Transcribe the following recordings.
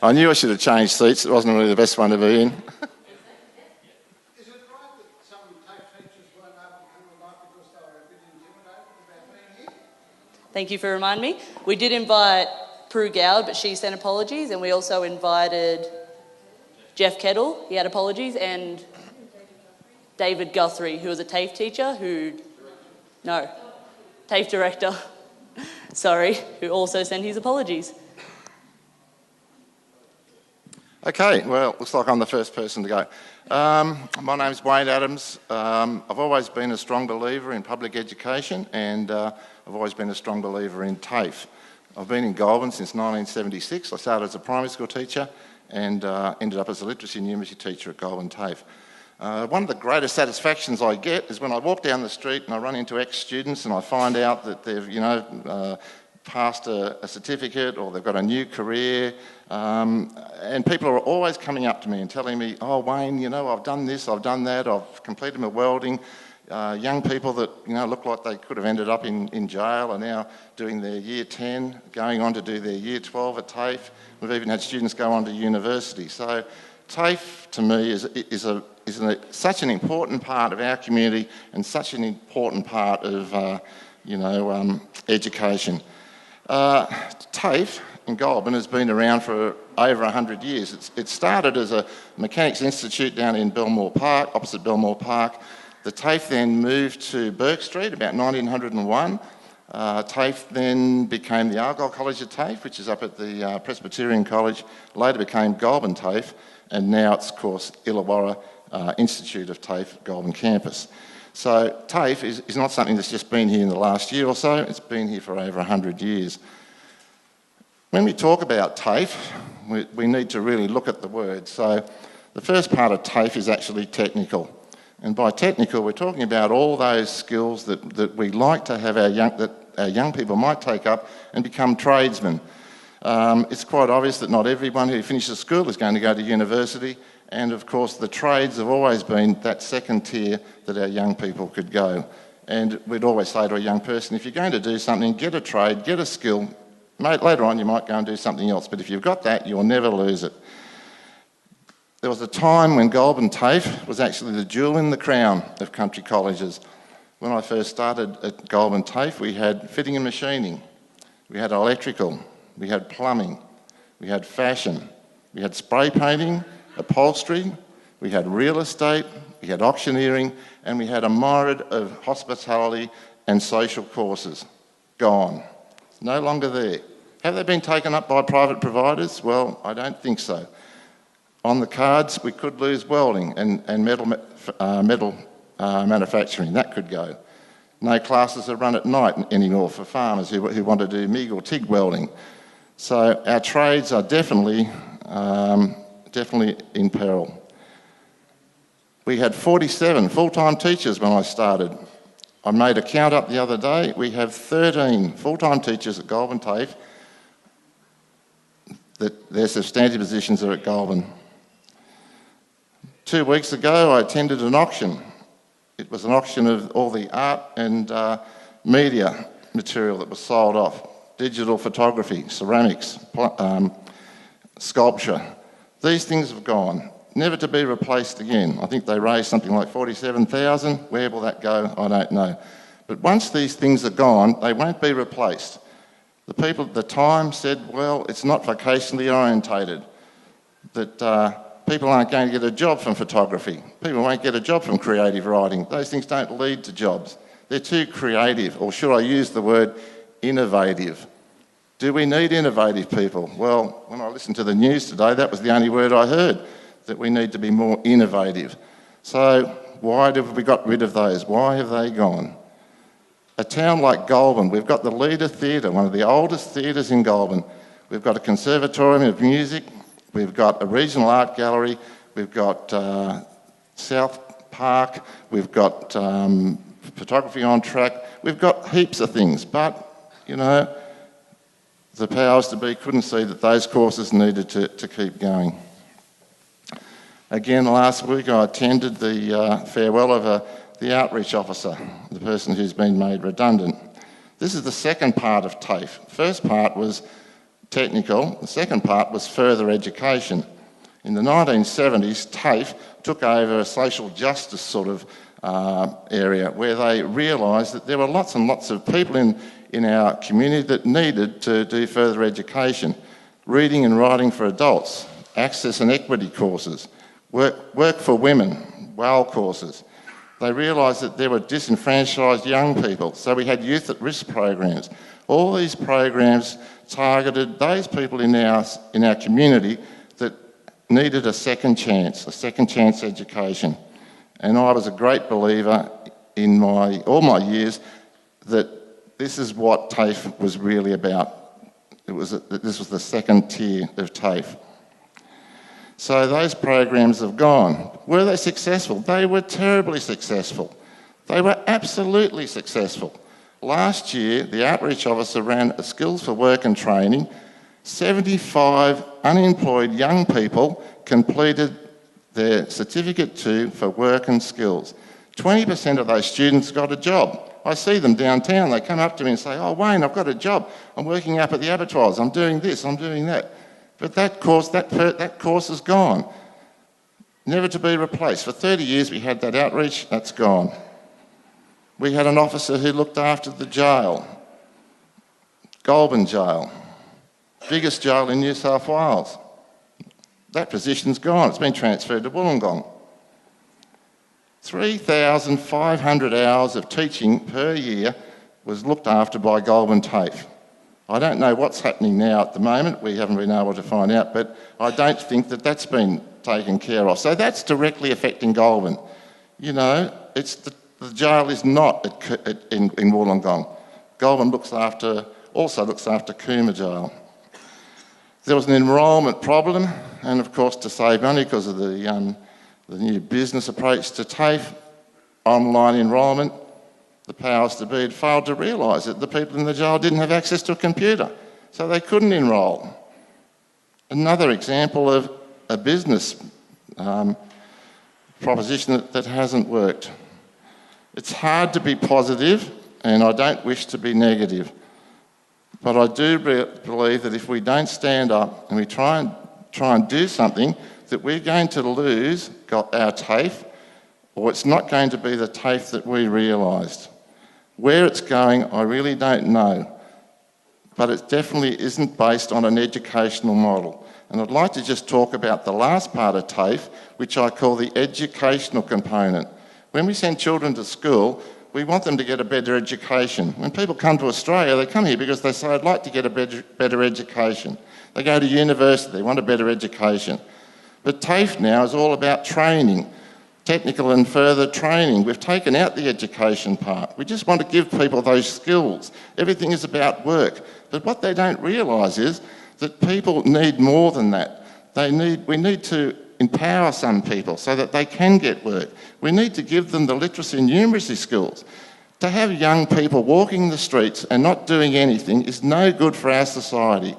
I knew I should have changed seats. It wasn't really the best one to be in. Is it right that some TAFE teachers weren't able to come tonight because they were a bit intimidated about being here? Thank you for reminding me. We did invite Prue Gowd, but she sent apologies, and we also invited Jeff Kettle, he had apologies, and David Guthrie, who was a TAFE teacher TAFE director, who also sent his apologies. Okay, well, looks like I'm the first person to go. My name's Wayne Adams. I've always been a strong believer in public education, and I've always been a strong believer in TAFE. I've been in Goulburn since 1976. I started as a primary school teacher and ended up as a literacy and numeracy teacher at Goulburn TAFE. One of the greatest satisfactions I get is when I walk down the street and I run into ex-students and I find out that they've, passed a certificate or they've got a new career, and people are always coming up to me and telling me, oh Wayne, I've done this, I've done that, I've completed my welding. Young people that look like they could have ended up in jail are now doing their year 10, going on to do their year 12 at TAFE. We've even had students go on to university. So TAFE to me is such an important part of our community and such an important part of education. TAFE in Goulburn has been around for over 100 years. It started as a mechanics institute down in Belmore Park, opposite Belmore Park. The TAFE then moved to Burke Street about 1901. TAFE then became the Argyle College of TAFE, which is up at the Presbyterian College, later became Goulburn TAFE, and now it's, of course, Illawarra Institute of TAFE, Goulburn campus. So TAFE is not something that's just been here in the last year or so, it's been here for over 100 years. When we talk about TAFE, we need to really look at the word. So the first part of TAFE is actually technical. And by technical, we're talking about all those skills that we like to have our young people might take up and become tradesmen. It's quite obvious that not everyone who finishes school is going to go to university, and of course the trades have always been that second tier that our young people could go. And we'd always say to a young person, if you're going to do something, get a trade, get a skill. Later on you might go and do something else, but if you've got that, you'll never lose it. There was a time when Goulburn TAFE was actually the jewel in the crown of country colleges. When I first started at Goulburn TAFE, we had fitting and machining, we had electrical, we had plumbing, we had fashion, we had spray painting, upholstery, we had real estate, we had auctioneering, and we had a myriad of hospitality and social courses. Gone. No longer there. Have they been taken up by private providers? Well, I don't think so. On the cards, we could lose welding and metal manufacturing. That could go. No classes are run at night anymore for farmers who want to do MIG or TIG welding. So our trades are definitely in peril. We had 47 full-time teachers when I started. I made a count up the other day. We have 13 full-time teachers at Goulburn TAFE that their substantive positions are at Goulburn. 2 weeks ago, I attended an auction. It was an auction of all the art and media material that was sold off. Digital photography, ceramics, sculpture. These things have gone, never to be replaced again. I think they raised something like 47,000. Where will that go? I don't know. But once these things are gone, they won't be replaced. The people at the time said, well, it's not vocationally orientated, that people aren't going to get a job from photography. People won't get a job from creative writing. Those things don't lead to jobs. They're too creative, or should I use the word innovative? Do we need innovative people? Well, when I listened to the news today, that was the only word I heard, that we need to be more innovative. So why have we got rid of those? Why have they gone? A town like Goulburn, we've got the Leader Theatre, one of the oldest theatres in Goulburn. We've got a conservatorium of music. We've got a regional art gallery. We've got South Park. We've got photography on track. We've got heaps of things, but, the powers to be couldn't see that those courses needed to keep going. Again, last week I attended the farewell of the outreach officer, the person who's been made redundant. This is the second part of TAFE. The first part was technical. The second part was further education. In the 1970s, TAFE took over a social justice sort of area where they realised that there were lots and lots of people in our community that needed to do further education. Reading and writing for adults, access and equity courses, work for women, WAL courses. They realised that there were disenfranchised young people, so we had youth at risk programs. All these programs targeted those people in our community that needed a second chance education. And I was a great believer in all my years that this is what TAFE was really about. This was the second tier of TAFE. So those programs have gone. Were they successful? They were terribly successful. They were absolutely successful. Last year, the outreach officer ran a Skills for Work and Training. 75 unemployed young people completed their Certificate 2 for work and skills. 20% of those students got a job. I see them downtown. They come up to me and say, "Oh, Wayne, I've got a job. I'm working up at the abattoirs. I'm doing this, I'm doing that." But that course is gone, never to be replaced. For 30 years we had that outreach, that's gone. We had an officer who looked after the jail, Goulburn Jail, biggest jail in New South Wales. That position's gone, it's been transferred to Wollongong. 3,500 hours of teaching per year was looked after by Goulburn TAFE. I don't know what's happening now at the moment, we haven't been able to find out, but I don't think that that's been taken care of. So that's directly affecting Goulburn. You know, the jail is not in Wollongong. Goulburn also looks after Cooma Jail. There was an enrolment problem, and of course to save money because of the new business approach to TAFE, online enrolment, the powers to be had failed to realise that the people in the jail didn't have access to a computer, so they couldn't enrol. Another example of a business proposition that hasn't worked. It's hard to be positive, and I don't wish to be negative, but I do believe that if we don't stand up and we try and do something, that we're going to lose our TAFE, or it's not going to be the TAFE that we realised. Where it's going, I really don't know, but it definitely isn't based on an educational model. And I'd like to just talk about the last part of TAFE, which I call the educational component. When we send children to school, we want them to get a better education. When people come to Australia, they come here because they say, "I'd like to get a better education." They go to university, they want a better education. But TAFE now is all about training, technical and further training. We've taken out the education part. We just want to give people those skills. Everything is about work. But what they don't realise is that people need more than that. We need to empower some people so that they can get work. We need to give them the literacy and numeracy skills. To have young people walking the streets and not doing anything is no good for our society.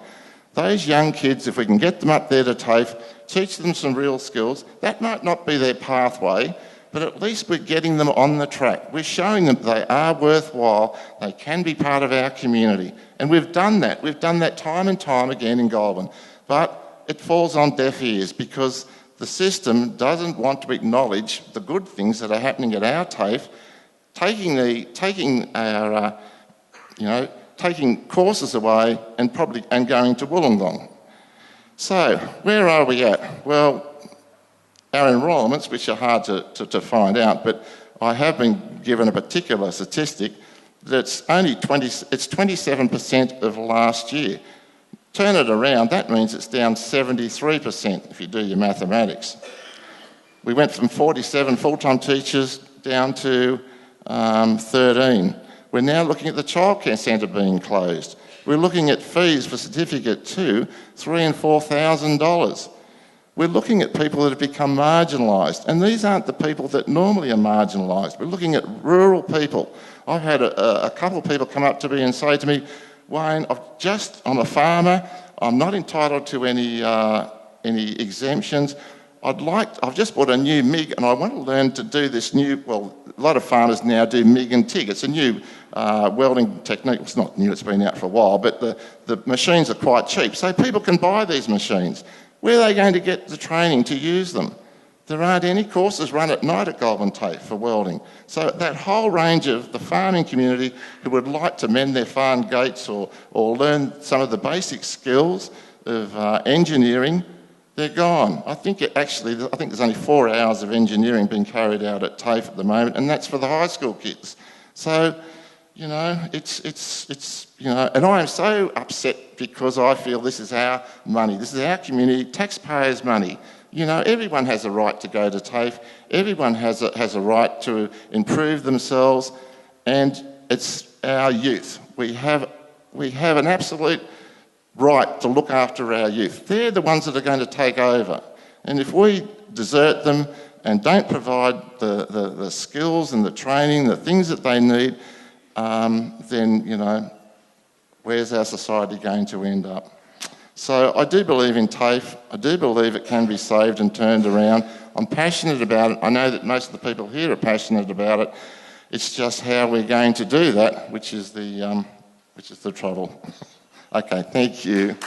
Those young kids, if we can get them up there to TAFE, teach them some real skills, that might not be their pathway, but at least we're getting them on the track. We're showing them they are worthwhile, they can be part of our community. And we've done that. We've done that time and time again in Goulburn. But it falls on deaf ears because the system doesn't want to acknowledge the good things that are happening at our TAFE, taking courses away and going to Wollongong. So, where are we at? Well, our enrolments, which are hard to find out, but I have been given a particular statistic that's only 27% of last year. Turn it around, that means it's down 73% if you do your mathematics. We went from 47 full-time teachers down to 13. We're now looking at the childcare centre being closed. We're looking at fees for Certificate 2, $3,000 and $4,000. We're looking at people that have become marginalised, and these aren't the people that normally are marginalised. We're looking at rural people. I've had a couple of people come up to me and say to me, "Wayne, I'm a farmer, I'm not entitled to any exemptions. I've just bought a new MIG and I want to learn to do this lot of farmers now do MIG and TIG. It's a new welding technique. It's not new, it's been out for a while, but the machines are quite cheap. So people can buy these machines. Where are they going to get the training to use them? There aren't any courses run at night at Goulburn TAFE for welding. So that whole range of the farming community who would like to mend their farm gates or learn some of the basic skills of engineering, they're gone. I think there's only 4 hours of engineering being carried out at TAFE at the moment, and that's for the high school kids. So, you know, it's you know, and I am so upset because I feel this is our money, this is our community, taxpayers' money. You know, everyone has a right to go to TAFE, everyone has a right to improve themselves, and it's our youth. We have an absolute right to look after our youth. They're the ones that are going to take over. And if we desert them and don't provide the skills and the training, the things that they need, then, you know, where's our society going to end up? So I do believe in TAFE. I do believe it can be saved and turned around. I'm passionate about it. I know that most of the people here are passionate about it. It's just how we're going to do that, which is the trouble. Okay, thank you.